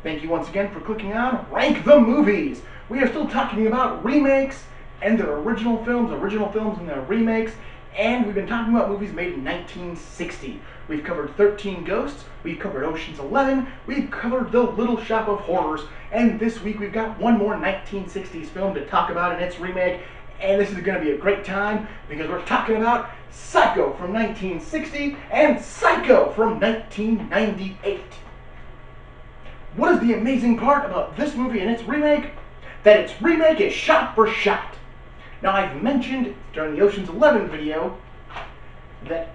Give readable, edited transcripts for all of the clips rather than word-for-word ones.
Thank you once again for clicking on Rank the Movies. We are still talking about remakes and their original films and their remakes, and we've been talking about movies made in 1960. We've covered 13 Ghosts, we've covered Ocean's 11, we've covered The Little Shop of Horrors, and this week we've got one more 1960s film to talk about and its remake, and this is going to be a great time because we're talking about Psycho from 1960 and Psycho from 1998. What is the amazing part about this movie and its remake? That its remake is shot for shot. Now, I've mentioned during the Ocean's 11 video that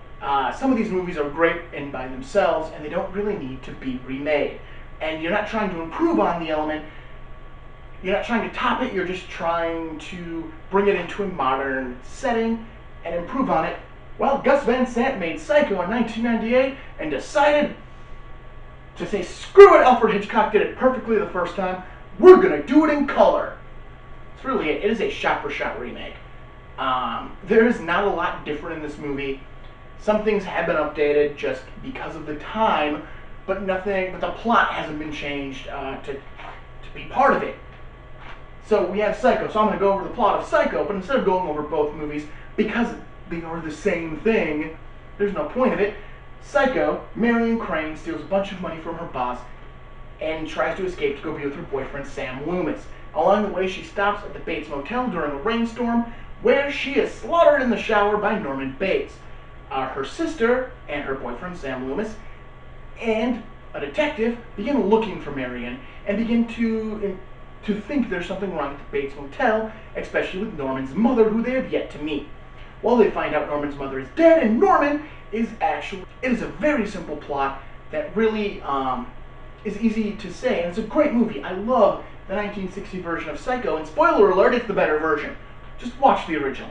some of these movies are great and by themselves, and they don't really need to be remade. And you're not trying to improve on the element, you're not trying to top it, you're just trying to bring it into a modern setting and improve on it. Well, Gus Van Sant made Psycho in 1998 and decided to say, screw it, Alfred Hitchcock did it perfectly the first time, we're going to do it in color. It's really it. It is a shot-for-shot remake. There is not a lot different in this movie. Some things have been updated just because of the time, but the plot hasn't been changed to be part of it. So we have Psycho, so I'm going to go over the plot of Psycho, but instead of going over both movies, because they are the same thing, there's no point of it. Psycho, Marion Crane steals a bunch of money from her boss and tries to escape to go be with her boyfriend Sam Loomis. Along the way, she stops at the Bates Motel during a rainstorm, where she is slaughtered in the shower by Norman Bates. Her sister and her boyfriend Sam Loomis and a detective begin looking for Marion and begin to think there's something wrong at the Bates Motel, especially with Norman's mother, who they have yet to meet. Well, they find out Norman's mother is dead, and Norman is actually... It is a very simple plot that really is easy to say, and it's a great movie. I love the 1960 version of Psycho, and spoiler alert, it's the better version. Just watch the original.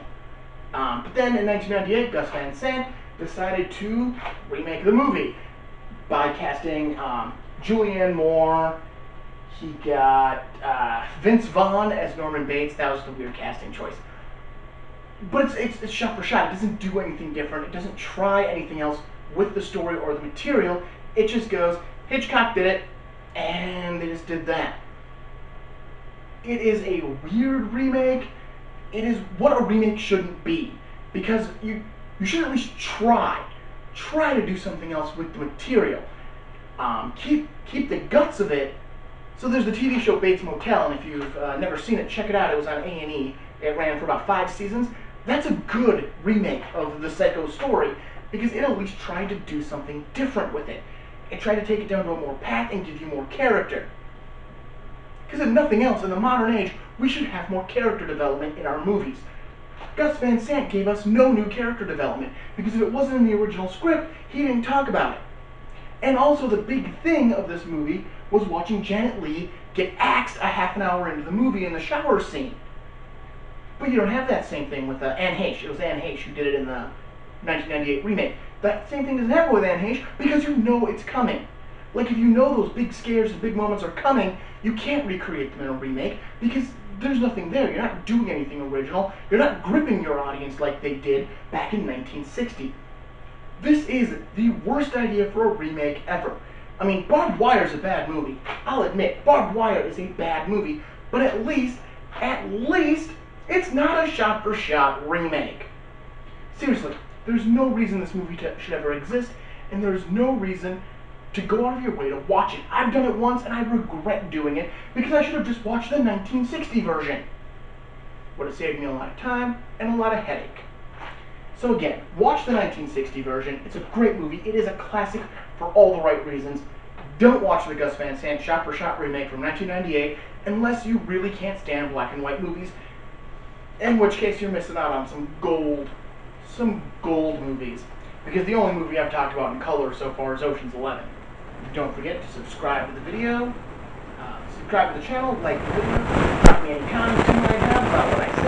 But then in 1998, Gus Van Sant decided to remake the movie by casting Julianne Moore. He got Vince Vaughn as Norman Bates. That was the weird casting choice. But it's shot for shot. It doesn't do anything different. It doesn't try anything else with the story or the material. It just goes, Hitchcock did it, and they just did that. It is a weird remake. It is what a remake shouldn't be. Because you should at least try to do something else with the material. Keep the guts of it. So there's the TV show Bates Motel, and if you've never seen it, check it out. It was on A&E. It ran for about 5 seasons. That's a good remake of the Psycho story because it at least tried to do something different with it. It tried to take it down to a more path and give you more character. Because if nothing else, in the modern age, we should have more character development in our movies. Gus Van Sant gave us no new character development because if it wasn't in the original script, he didn't talk about it. And also the big thing of this movie was watching Janet Leigh get axed a half an hour into the movie in the shower scene. But you don't have that same thing with Anne Heche. It was Anne Heche who did it in the 1998 remake. That same thing doesn't happen with Anne Heche because you know it's coming. Like if you know those big scares and big moments are coming, you can't recreate them in a remake because there's nothing there. You're not doing anything original. You're not gripping your audience like they did back in 1960. This is the worst idea for a remake ever. I mean, Barbed Wire is a bad movie. I'll admit, Barbed Wire is a bad movie, but at least, it's not a shot-for-shot remake. Seriously, there's no reason this movie should ever exist, and there's no reason to go out of your way to watch it. I've done it once, and I regret doing it, because I should have just watched the 1960 version. Would have saved me a lot of time and a lot of headache. So again, watch the 1960 version. It's a great movie. It is a classic for all the right reasons. Don't watch the Gus Van Sant shot-for-shot remake from 1998 unless you really can't stand black and white movies, in which case you're missing out on some gold movies. Because the only movie I've talked about in color so far is Ocean's 11. Don't forget to subscribe to the video, subscribe to the channel, like the video, drop me any comments you might have about what I said.